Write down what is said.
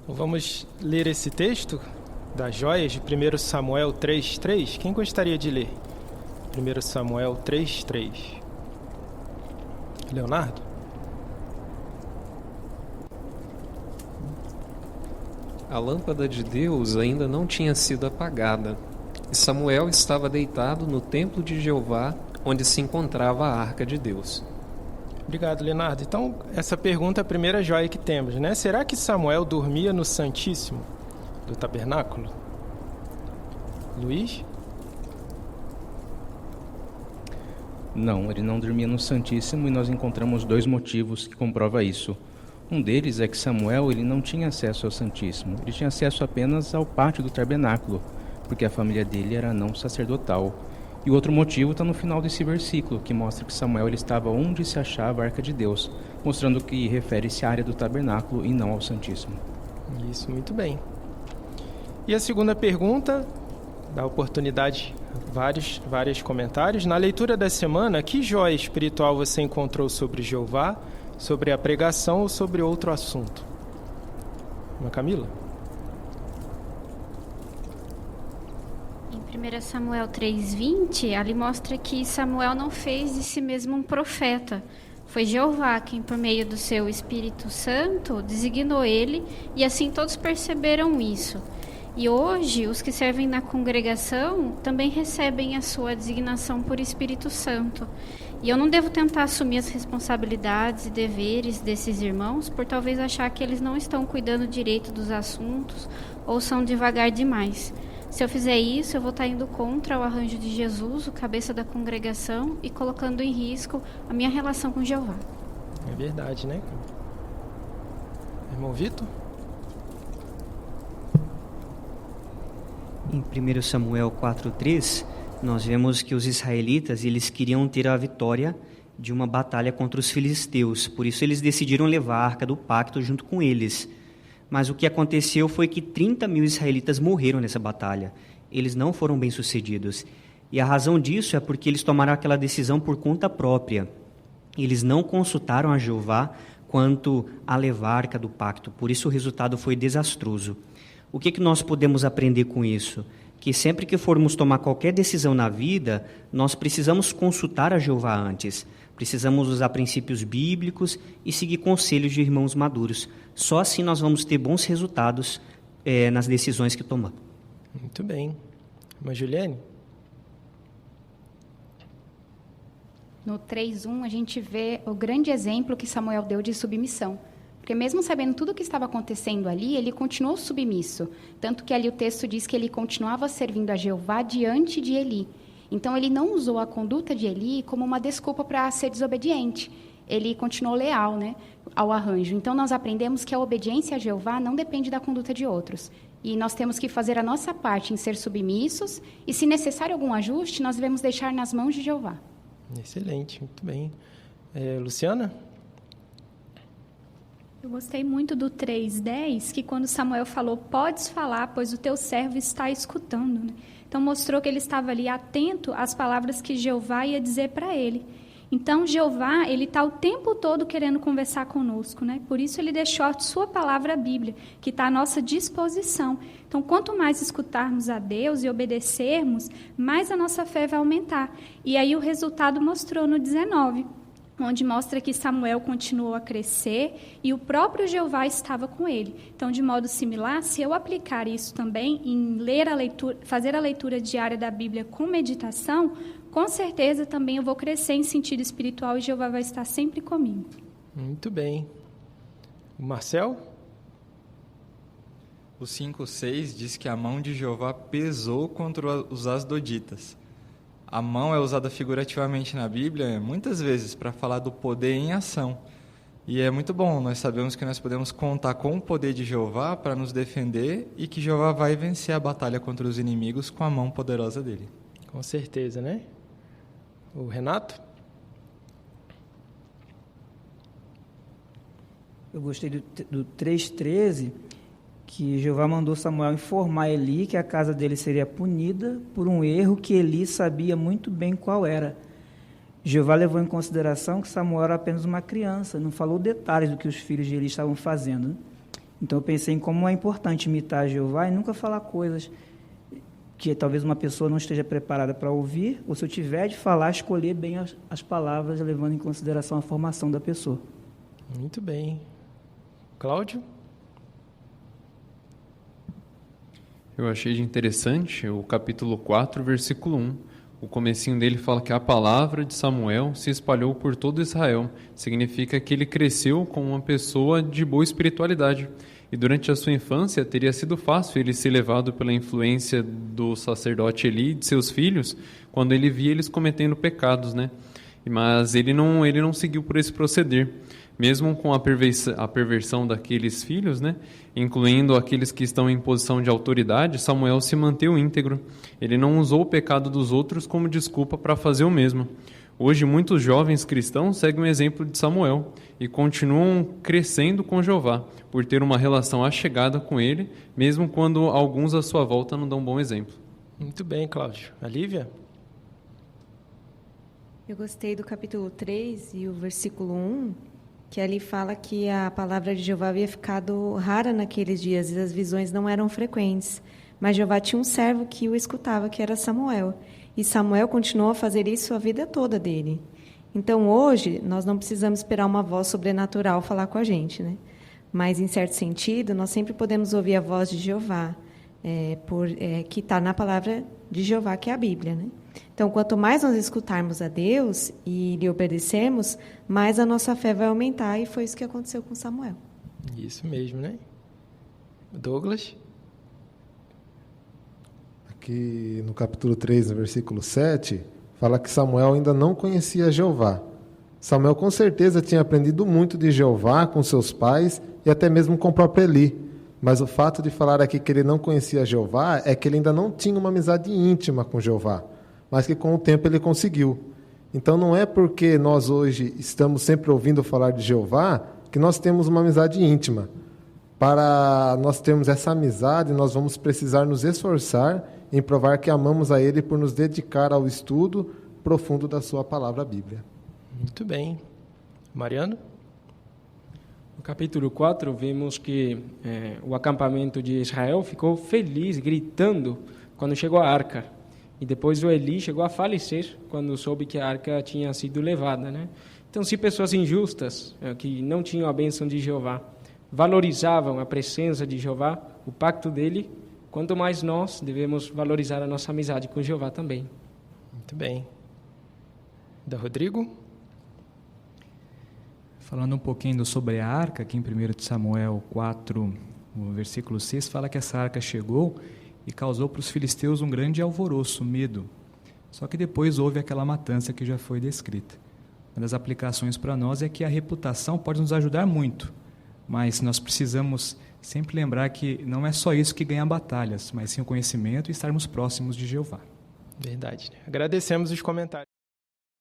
Vamos ler esse texto das joias de 1 Samuel 3:3. Quem gostaria de ler? 1 Samuel 3:3. Leonardo? A lâmpada de Deus ainda não tinha sido apagada, e Samuel estava deitado no templo de Jeová, onde se encontrava a arca de Deus. Obrigado, Leonardo. Então, essa pergunta é a primeira joia que temos, né? Será que Samuel dormia no Santíssimo do Tabernáculo? Luiz? Não, ele não dormia no Santíssimo e nós encontramos dois motivos que comprovam isso. Um deles é que Samuel ele não tinha acesso ao Santíssimo, ele tinha acesso apenas ao pátio do tabernáculo, porque a família dele era não sacerdotal. E o outro motivo está no final desse versículo, que mostra que Samuel ele estava onde se achava a arca de Deus, mostrando que refere-se à área do tabernáculo e não ao Santíssimo. Isso, muito bem. E a segunda pergunta, dá oportunidade a vários comentários. Na leitura da semana, que joia espiritual você encontrou sobre Jeová, sobre a pregação ou sobre outro assunto? Camila? Em 1 Samuel 3:20, ali mostra que Samuel não fez de si mesmo um profeta. Foi Jeová quem, por meio do seu Espírito Santo, designou ele, e assim todos perceberam isso. E hoje, os que servem na congregação também recebem a sua designação por Espírito Santo. E eu não devo tentar assumir as responsabilidades e deveres desses irmãos por talvez achar que eles não estão cuidando direito dos assuntos ou são devagar demais. Se eu fizer isso, eu vou estar indo contra o arranjo de Jesus, o cabeça da congregação, e colocando em risco a minha relação com Jeová. É verdade, né? Irmão Vitor? Em 1 Samuel 4:3, nós vemos que os israelitas eles queriam ter a vitória de uma batalha contra os filisteus. Por isso eles decidiram levar a arca do pacto junto com eles. Mas o que aconteceu foi que 30.000 israelitas morreram nessa batalha. Eles não foram bem-sucedidos. E a razão disso é porque eles tomaram aquela decisão por conta própria. Eles não consultaram a Jeová quanto a levar a arca do pacto. Por isso o resultado foi desastroso. O que nós podemos aprender com isso? Que sempre que formos tomar qualquer decisão na vida, nós precisamos consultar a Jeová antes. Precisamos usar princípios bíblicos e seguir conselhos de irmãos maduros. Só assim nós vamos ter bons resultados nas decisões que tomamos. Muito bem. Irmã Juliane? No 3:1 a gente vê o grande exemplo que Samuel deu de submissão. Porque mesmo sabendo tudo o que estava acontecendo ali, ele continuou submisso. Tanto que ali o texto diz que ele continuava servindo a Jeová diante de Eli. Então, ele não usou a conduta de Eli como uma desculpa para ser desobediente. Ele continuou leal, né, ao arranjo. Então, nós aprendemos que a obediência a Jeová não depende da conduta de outros. E nós temos que fazer a nossa parte em ser submissos. E, se necessário algum ajuste, nós devemos deixar nas mãos de Jeová. Excelente, muito bem. Luciana? Eu gostei muito do 3:10, que quando Samuel falou, podes falar, pois o teu servo está escutando. Né? Então, mostrou que ele estava ali atento às palavras que Jeová ia dizer para ele. Então, Jeová, ele está o tempo todo querendo conversar conosco. Né? Por isso, ele deixou a sua palavra, a Bíblia, que está à nossa disposição. Então, quanto mais escutarmos a Deus e obedecermos, mais a nossa fé vai aumentar. E aí, o resultado mostrou no 19, onde mostra que Samuel continuou a crescer e o próprio Jeová estava com ele. Então, de modo similar, se eu aplicar isso também em fazer a leitura diária da Bíblia com meditação, com certeza também eu vou crescer em sentido espiritual e Jeová vai estar sempre comigo. Muito bem. Marcel? O 5:6 diz que a mão de Jeová pesou contra os asdoditas. A mão é usada figurativamente na Bíblia muitas vezes para falar do poder em ação. E é muito bom, nós sabemos que nós podemos contar com o poder de Jeová para nos defender e que Jeová vai vencer a batalha contra os inimigos com a mão poderosa dele. Com certeza, né? O Renato? Eu gostei do 3:13, que Jeová mandou Samuel informar Eli que a casa dele seria punida por um erro que Eli sabia muito bem qual era. Jeová levou em consideração que Samuel era apenas uma criança, não falou detalhes do que os filhos de Eli estavam fazendo. Né? Então eu pensei em como é importante imitar Jeová e nunca falar coisas que talvez uma pessoa não esteja preparada para ouvir, ou se eu tiver de falar, escolher bem as palavras, levando em consideração a formação da pessoa. Muito bem. Cláudio? Eu achei de interessante o capítulo 4, versículo 1. O comecinho dele fala que a palavra de Samuel se espalhou por todo Israel. Significa que ele cresceu como uma pessoa de boa espiritualidade. E durante a sua infância teria sido fácil ele ser levado pela influência do sacerdote Eli e de seus filhos, quando ele via eles cometendo pecados, né? Mas ele não seguiu por esse proceder. Mesmo com a perversão daqueles filhos, né, incluindo aqueles que estão em posição de autoridade, Samuel se manteve íntegro. Ele não usou o pecado dos outros como desculpa para fazer o mesmo. Hoje, muitos jovens cristãos seguem o exemplo de Samuel e continuam crescendo com Jeová, por ter uma relação achegada com ele, mesmo quando alguns à sua volta não dão um bom exemplo. Muito bem, Cláudio. A Lívia? Eu gostei do capítulo 3 e o versículo 1, que ali fala que a palavra de Jeová havia ficado rara naqueles dias e as visões não eram frequentes. Mas Jeová tinha um servo que o escutava, que era Samuel. E Samuel continuou a fazer isso a vida toda dele. Então, hoje, nós não precisamos esperar uma voz sobrenatural falar com a gente, né? Mas, em certo sentido, nós sempre podemos ouvir a voz de Jeová, que está na palavra de Jeová, que é a Bíblia, né? Então, quanto mais nós escutarmos a Deus e lhe obedecermos, mais a nossa fé vai aumentar, e foi isso que aconteceu com Samuel. Isso mesmo, né? Douglas? Aqui no capítulo 3, no versículo 7, fala que Samuel ainda não conhecia Jeová. Samuel com certeza tinha aprendido muito de Jeová com seus pais e até mesmo com o próprio Eli. Mas o fato de falar aqui que ele não conhecia Jeová é que ele ainda não tinha uma amizade íntima com Jeová, mas que com o tempo ele conseguiu. Então não é porque nós hoje estamos sempre ouvindo falar de Jeová que nós temos uma amizade íntima. Para nós termos essa amizade, nós vamos precisar nos esforçar em provar que amamos a Ele por nos dedicar ao estudo profundo da sua palavra, a Bíblia. Muito bem. Mariano? No capítulo 4, vemos que o acampamento de Israel ficou feliz, gritando, quando chegou a arca. E depois o Eli chegou a falecer quando soube que a arca tinha sido levada, né? Então, se pessoas injustas, que não tinham a bênção de Jeová, valorizavam a presença de Jeová, o pacto dele, quanto mais nós devemos valorizar a nossa amizade com Jeová também. Muito bem. Da Rodrigo? Falando um pouquinho sobre a arca, aqui em 1 Samuel 4, no versículo 6, fala que essa arca chegou e causou para os filisteus um grande alvoroço, medo. Só que depois houve aquela matança que já foi descrita. Uma das aplicações para nós é que a reputação pode nos ajudar muito, mas nós precisamos sempre lembrar que não é só isso que ganha batalhas, mas sim o conhecimento e estarmos próximos de Jeová. Verdade. Agradecemos os comentários.